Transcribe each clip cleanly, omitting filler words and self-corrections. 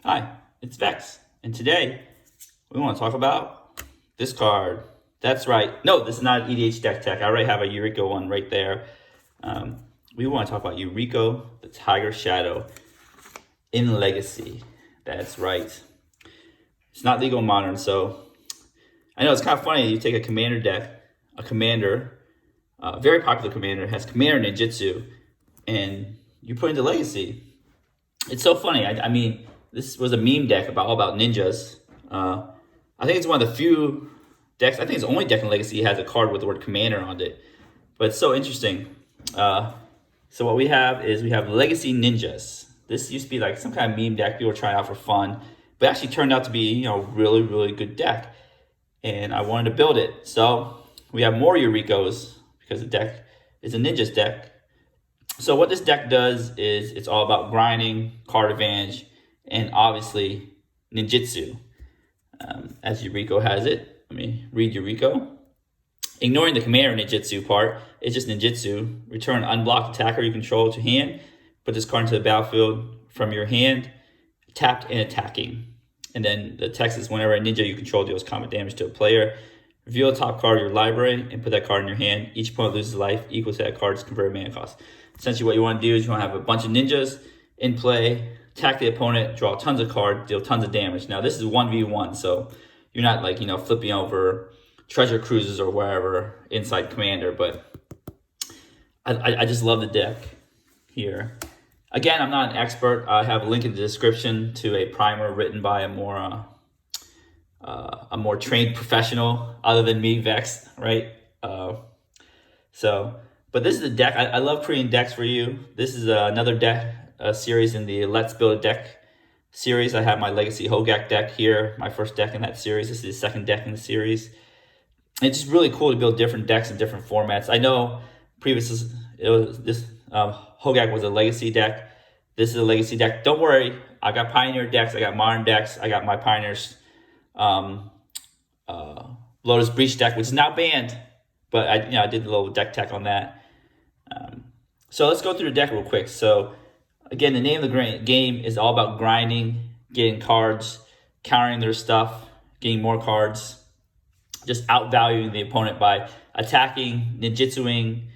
Hi, it's Vex, and today we want to talk about this card. That's right. No, this is not an EDH deck tech. I already have a Yuriko one right there. We want to talk about Yuriko, the Tiger Shadow, in Legacy. That's right. It's not legal in Modern, so I know it's kind of funny. You take a commander deck, a commander, a very popular commander, has commander ninjutsu, and you put into Legacy. It's so funny. I mean, this was a meme deck all about ninjas. I think it's one of the few decks. I think it's the only deck in Legacy that has a card with the word commander on it. But it's so interesting. So what we have is we have Legacy Ninjas. This used to be like some kind of meme deck people were trying out for fun, but actually turned out to be, really, really good deck. And I wanted to build it. So we have more Yurikos because the deck is a ninjas deck. So what this deck does is it's all about grinding, card advantage, and obviously ninjutsu. As Yuriko has it. Let me read Yuriko. Ignoring the commander ninjutsu part, it's just ninjutsu. Return unblocked attacker you control to hand. Put this card into the battlefield from your hand, tapped and attacking. And then the text is whenever a ninja you control deals combat damage to a player, reveal the top card of your library and put that card in your hand. Each opponent loses life equal to that card's converted mana cost. Essentially what you want to do is you want to have a bunch of ninjas in play, attack the opponent, draw tons of cards, deal tons of damage. Now this is 1v1, so you're not like, flipping over treasure cruises or wherever inside Commander, but I just love the deck here. Again, I'm not an expert. I have a link in the description to a primer written by a more trained professional other than me, Vex, right? But this is the deck. I love creating decks for you. This is another deck series in the Let's Build a Deck series. I have my Legacy Hogak deck here, my first deck in that series. This is the second deck in the series. It's just really cool to build different decks in different formats. I know previously Hogak was a Legacy deck. This is a Legacy deck. Don't worry, I got Pioneer decks, I got Modern decks, I got my Pioneers Lotus Breach deck, which is now banned, but I did a little deck tech on that. So let's go through the deck real quick. So again, the name of the game is all about grinding, getting cards, countering their stuff, getting more cards, just outvaluing the opponent by attacking, ninjutsuing,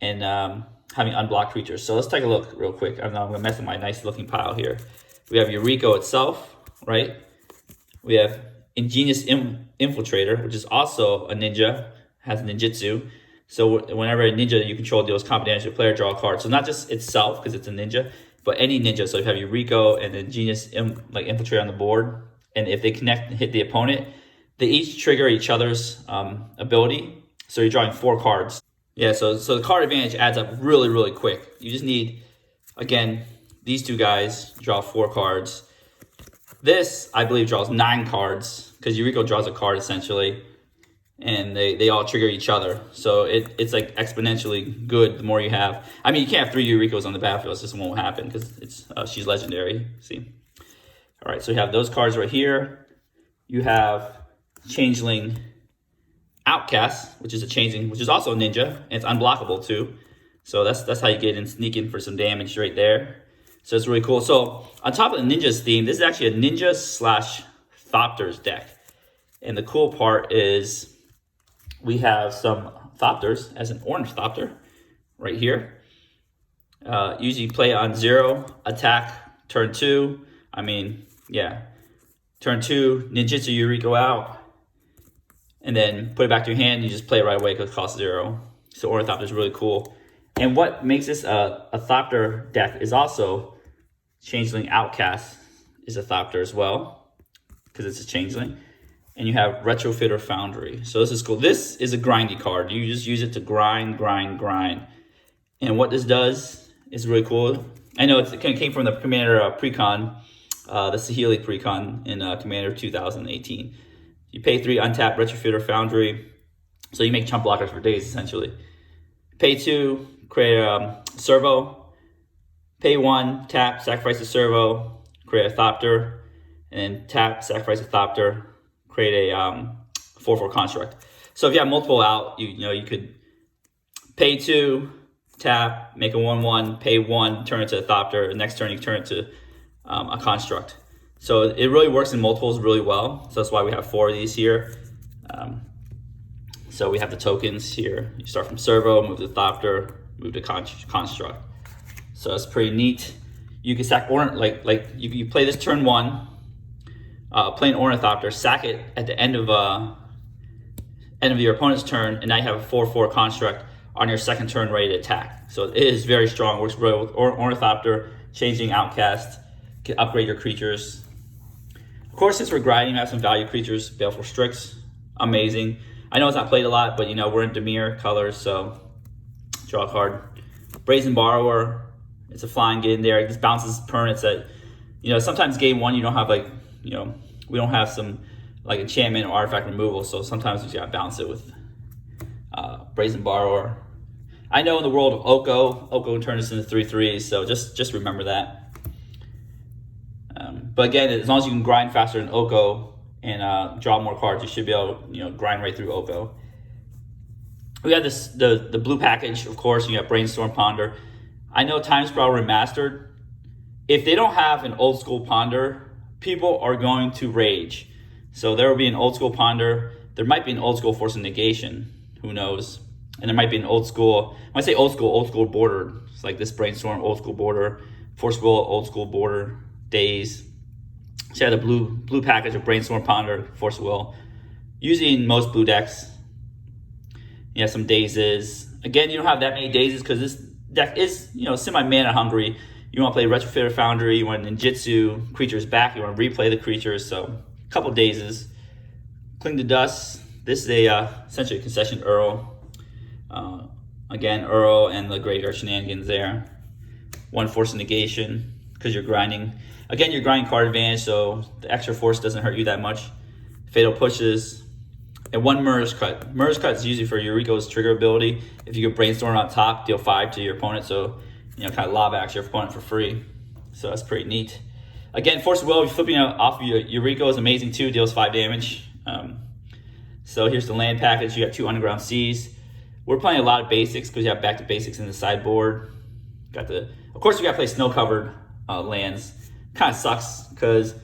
and having unblocked creatures. So let's take a look real quick. I'm going to mess with my nice looking pile here. We have Yuriko itself, right? We have Ingenious Infiltrator, which is also a ninja, has ninjutsu. So whenever a ninja you control deals combat damage to a player, draw a card. So not just itself, because it's a ninja, but any ninja. So you have Yuriko and Ingenious Infiltrator on the board. And if they connect and hit the opponent, they each trigger each other's ability. So you're drawing 4 cards. Yeah, so the card advantage adds up really, really quick. You just need, again, these two guys draw 4 cards. This, I believe, draws 9 cards, because Yuriko draws a card, essentially. And they all trigger each other. So it's like exponentially good the more you have. I mean, you can't have 3 Yurikos on the battlefield. It just won't happen, because she's legendary. See? All right, so you have those cards right here. You have Changeling Outcast, which is a changeling, which is also a ninja, and it's unblockable too. So that's how you get in sneak in for some damage right there. So it's really cool. So on top of the ninjas theme, this is actually a ninja / Thopters deck. And the cool part is we have some Thopters as an orange Thopter right here. Usually play on 0, attack, turn 2. I mean, yeah. Turn 2, ninjutsu Yuriko out. And then put it back to your hand, you just play it right away because it costs 0. So Ornithopter is really cool. And what makes this a Thopter deck is also Changeling Outcast is a Thopter as well, because it's a Changeling. And you have Retrofitter Foundry. So this is cool. This is a grindy card. You just use it to grind. And what this does is really cool. I know it kind of came from the Commander Precon, the Sneakily Precon in Commander 2018. You pay 3, untap Retrofitter Foundry. So you make chump blockers for days, essentially. Pay 2, create a servo. Pay 1, tap, sacrifice a servo, create a Thopter. And then tap, sacrifice a Thopter, create a 4/4 construct. So if you have multiple out, you could pay 2, tap, make a 1/1, pay 1, turn it to a Thopter. The next turn you turn it to a construct. So it really works in multiples really well. So that's why we have 4 of these here. So we have the tokens here. You start from servo, move to thopter, move to construct. So it's pretty neat. You can sack you play this turn 1, play an ornithopter, sack it at the end of your opponent's turn, and now you have a 4/4 construct on your second turn ready to attack. So it is very strong. Works really with ornithopter, changing outcast, can upgrade your creatures. Of course, since we're grinding, we have some value creatures. Baleful Strix, amazing. I know it's not played a lot, but we're in Dimir colors, so draw a card. Brazen Borrower, it's a flying, get in there. It just bounces permanents that, sometimes game 1 you don't have we don't have some enchantment or artifact removal, so sometimes you gotta bounce it with Brazen Borrower. I know in the world of Oko turns into 3/3s, so just remember that. But again, as long as you can grind faster than Oko and draw more cards, you should be able to grind right through Oko. We have the blue package, of course. You got Brainstorm Ponder. I know Time Sprawl Remastered. If they don't have an old school Ponder, people are going to rage. So there will be an old school Ponder. There might be an old school Force of Negation. Who knows? And there might be an old school. When I say old school border. It's like this Brainstorm, old school border. Force Will, old school border. Days. So you have the blue package of Brainstorm Ponder, Force Will. Using most blue decks. You have some Dazes. Again, you don't have that many Dazes because this deck is, semi-mana hungry. You want to play Retrofitter Foundry, you want Ninjutsu, creatures back, you want to replay the creatures, so a couple Dazes. Cling to Dust. This is essentially a concession Earl. Again, Earl and the Graveyard Shenanigans there. 1 Force of Negation because you're grinding. Again, you're grinding card advantage, so the extra force doesn't hurt you that much. Fatal Pushes. And 1 Murder's Cut. Murder's Cut is usually for Yuriko's trigger ability. If you can Brainstorm on top, deal 5 to your opponent, so kind of lob axe your opponent for free. So that's pretty neat. Again, Force of Will, flipping off of Yuriko is amazing too, deals 5 damage. So here's the land package. You got 2 Underground Seas. We're playing a lot of basics because you have back to basics in the sideboard. Of course, you got to play snow-covered lands. Kind of sucks because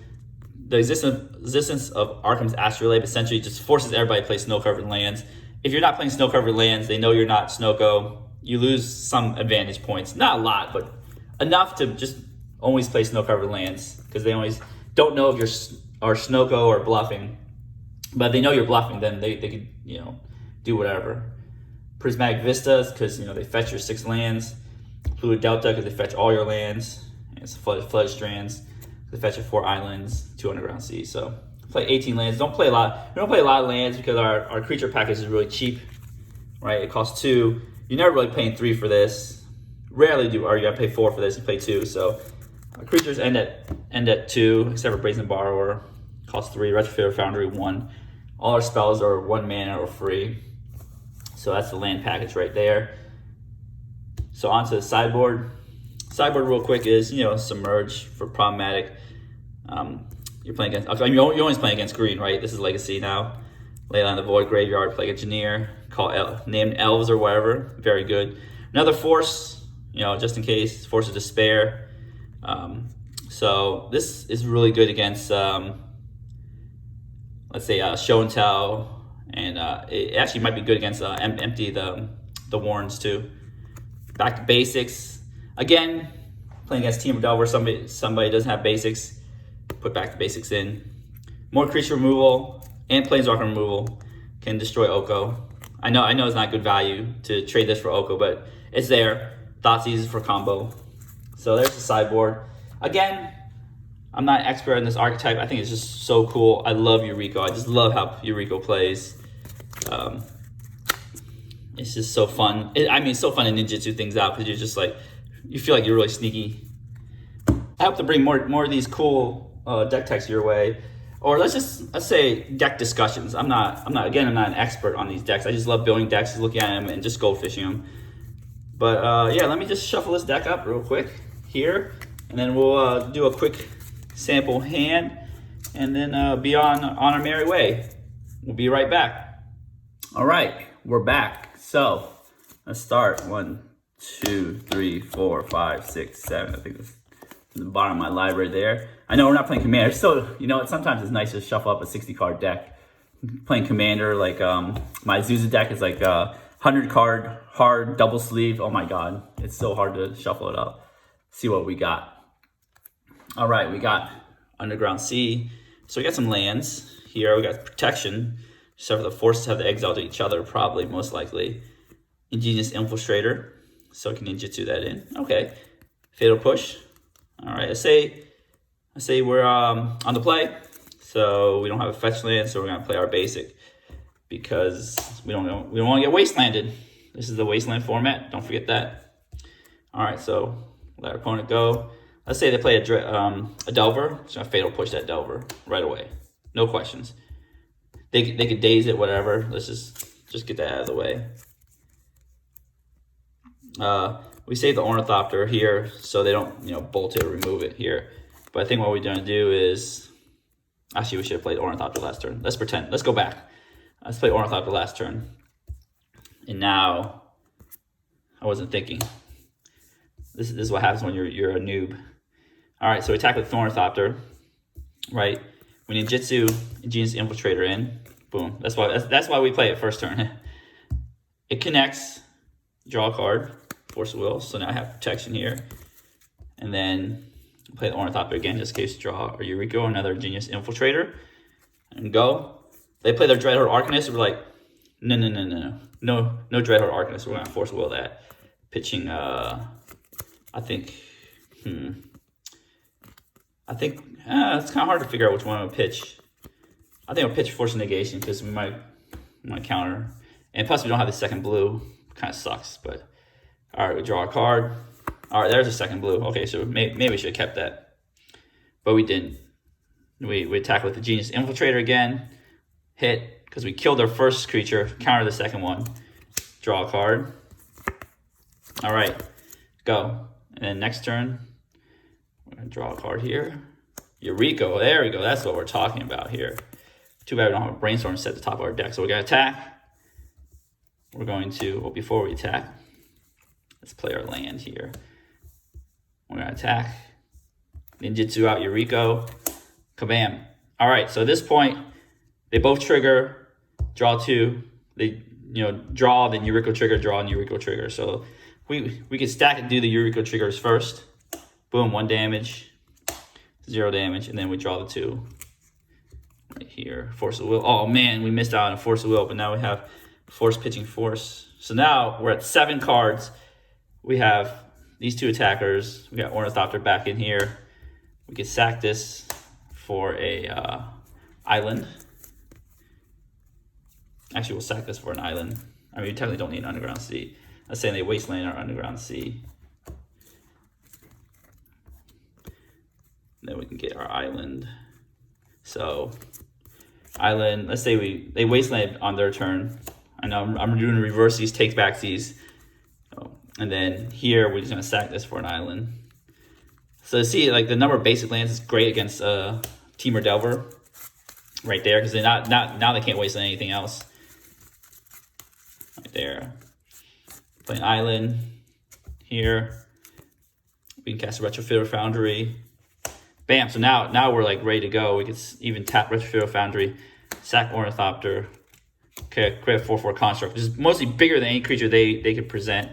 the existence of Arkham's Astrolabe essentially just forces everybody to play snow-covered lands. If you're not playing snow-covered lands, they know you're not Snowco. You lose some advantage points. Not a lot, but enough to just always play snow-covered lands because they always don't know if you're Snowco or bluffing. But if they know you're bluffing, then they could do whatever. Prismatic Vistas because they fetch your 6 lands. Fluid Delta because they fetch all your lands. And it's Flooded Strands. They fetch your 4 islands, 2 Underground Seas. So play 18 lands. We don't play a lot of lands because our creature package is really cheap, right? It costs 2. You're never really paying 3 for this. Rarely are you gonna pay 4 for this. You play 2. So our creatures end at 2, except for Brazen Borrower. Costs 3. Retrofitter Foundry 1. All our spells are 1 mana or free. So that's the land package right there. So onto the sideboard. Sideboard real quick is, Submerge for problematic. You're playing against, you're always playing against green, right? This is Legacy now. Leyline of the Void, Graveyard, play against Engineer, named Elves or whatever. Very good. Another Force, just in case, Force of Despair. So this is really good against, let's say, Show and Tell. And it actually might be good against Empty the Warrens too. Back to basics. Again, playing against Team of Del where somebody doesn't have basics, put back the basics in. More creature removal and Planeswalker removal can destroy Oko. I know it's not good value to trade this for Oko, but it's there. Thoughtseize for combo. So there's the sideboard. Again, I'm not an expert in this archetype. I think it's just so cool. I love Yuriko. I just love how Yuriko plays. It's just so fun. It's so fun to ninjutsu things out because you're just you feel like you're really sneaky. I hope to bring more of these cool deck techs your way, or let's say deck discussions. I'm not an expert on these decks. I just love building decks, looking at them, and just gold fishing them. But yeah, let me just shuffle this deck up real quick here, and then we'll do a quick sample hand, and then be on our merry way. We'll be right back. All right, we're back. So let's start. 1, 2, 3, 4, 5, 6, 7. I think that's the bottom of my library there. I know we're not playing Commander. Still, you know, sometimes it's nice to shuffle up a 60-card deck. Playing Commander, like my Zuza deck is like 100-card hard double sleeve. Oh my god, it's so hard to shuffle it up. See what we got. All right, we got Underground Sea. So we got some lands here. We got protection, except for the forces have to exile to each other, probably most likely. Ingenious Infiltrator. So can ninjutsu that in. Okay. Fatal Push. All right. Let's say we're on the play, so we don't have a fetch land, so we're gonna play our basic because we don't want to get wastelanded. This is the wasteland format. Don't forget that. All right. So let our opponent go. Let's say they play a Delver. Just gonna Fatal Push that Delver right away. No questions. They could daze it, whatever. Let's just get that out of the way. We save the Ornithopter here so they don't, you know, bolt it or remove it here. But I think what we're gonna do is, actually we should have played Ornithopter last turn. Let's pretend. Let's go back. Let's play Ornithopter last turn. And now, I wasn't thinking. This is what happens when you're a noob. All right, so we attack with Ornithopter, right? We ninjutsu Ingenious Infiltrator in. Boom. That's why we play it first turn. It connects. Draw a card. Force of Will. So now I have protection here. And then play the Ornithopter again, just in case draw or Yuriko, another Ingenious Infiltrator. And go. They play their Dreadhorde Arcanist. We're like, no Dreadhorde Arcanist. We're gonna Force of Will that. Pitching I think it's kind of hard to figure out which one I would pitch. I think I'll pitch Force of Negation because we might counter. And plus we don't have the second blue. Kind of sucks, but all right, we draw a card. All right, there's a second blue. Okay, so maybe we should have kept that, but we didn't. We attack with the Genius Infiltrator again. Hit because we killed our first creature. Counter the second one. Draw a card. All right, go. And then next turn, we're gonna draw a card here. Yuriko, there we go. That's what we're talking about here. Too bad we don't have a Brainstorm set at the top of our deck. So we're gonna attack. We're going to, well, before we attack, let's play our land here. We're gonna attack. Ninjutsu out Yuriko. Kabam. All right, so at this point, they both trigger, draw two. They, you know, draw, then Yuriko trigger, draw, and Yuriko trigger. So we can stack and do the Yuriko triggers first. Boom, 1 damage, 0 damage, and then we draw the 2. Right here, Force of Will. Oh man, we missed out on Force of Will, but now we have Force Pitching Force. So now we're at 7 cards. We have these 2 attackers. We got Ornithopter back in here. We can sack this for a island. Actually, we'll sack this for an island. I mean, we technically don't need an Underground Sea. Let's say they wasteland our Underground Sea. Then we can get our island. So, island, let's say they wasteland on their turn. I know I'm doing reverse these, take back these. Oh, and then here, we're just gonna sack this for an island. So see, like the number of basic lands is great against Temur Delver. Right there, because they're now they can't wasteland anything else. Right there. Play an island here. We can cast a Retrofitter Foundry. Bam, so now we're like ready to go. We can even tap Retrofitter Foundry, sack Ornithopter, okay, create a 4/4 construct, which is mostly bigger than any creature they could present.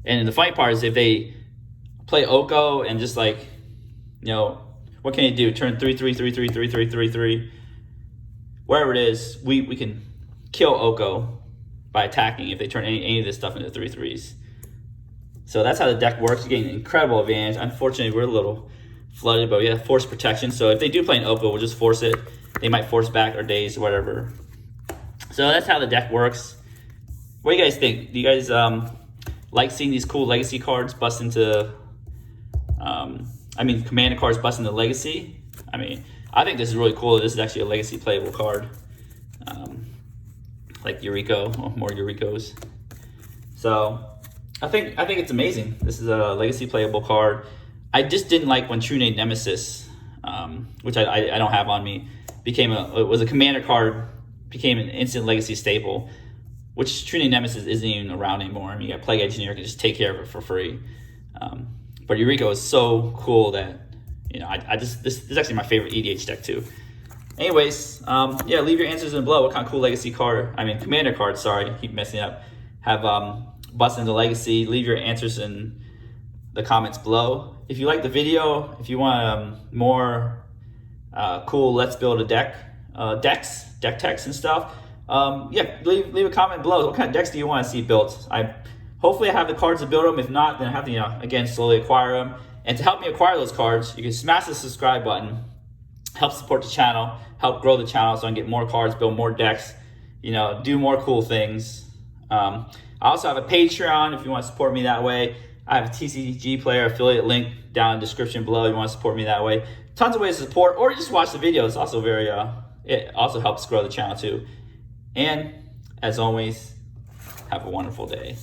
And the funny part is if they play Oko and just like, you know, what can you do? Turn 3/3/3/3/3/3/3/3. Whatever it is, we can kill Oko by attacking if they turn any of this stuff into 3/3s. So that's how the deck works. You gain an incredible advantage. Unfortunately, we're a little flooded, but we have force protection. So if they do play an Oko, we'll just force it. They might force back or daze or whatever. So that's how the deck works. What do you guys think? Do you guys like seeing these cool legacy cards bust into, Commander cards bust into legacy? I mean, I think this is really cool. This is actually a legacy playable card. Like Yuriko, more Yurikos. So I think it's amazing. This is a legacy playable card. I just didn't like when True Name Nemesis, which I don't have on me, it was a commander card, became an instant legacy staple, which True Name Nemesis isn't even around anymore. I mean, you got Plague Engineer, can just take care of it for free. But Yuriko is so cool that, you know, this is actually my favorite EDH deck too. Anyways, yeah, leave your answers in below. What kind of cool legacy card, commander card, sorry, I keep messing up, have busted into legacy. Leave your answers in the comments below. If you like the video, if you want more cool Let's Build a Deck deck techs and stuff, yeah, leave a comment below. What kind of decks do you want to see built? Hopefully I have the cards to build them. If not, then I have to, you know, again, slowly acquire them. And to help me acquire those cards, you can smash the subscribe button, help support the channel, help grow the channel so I can get more cards, build more decks, you know, do more cool things. I also have a Patreon if you want to support me that way. I have a TCGplayer affiliate link down in the description below if you want to support me that way. Tons of ways to support, or just watch the video. It's also very, it also helps grow the channel too. And as always, have a wonderful day.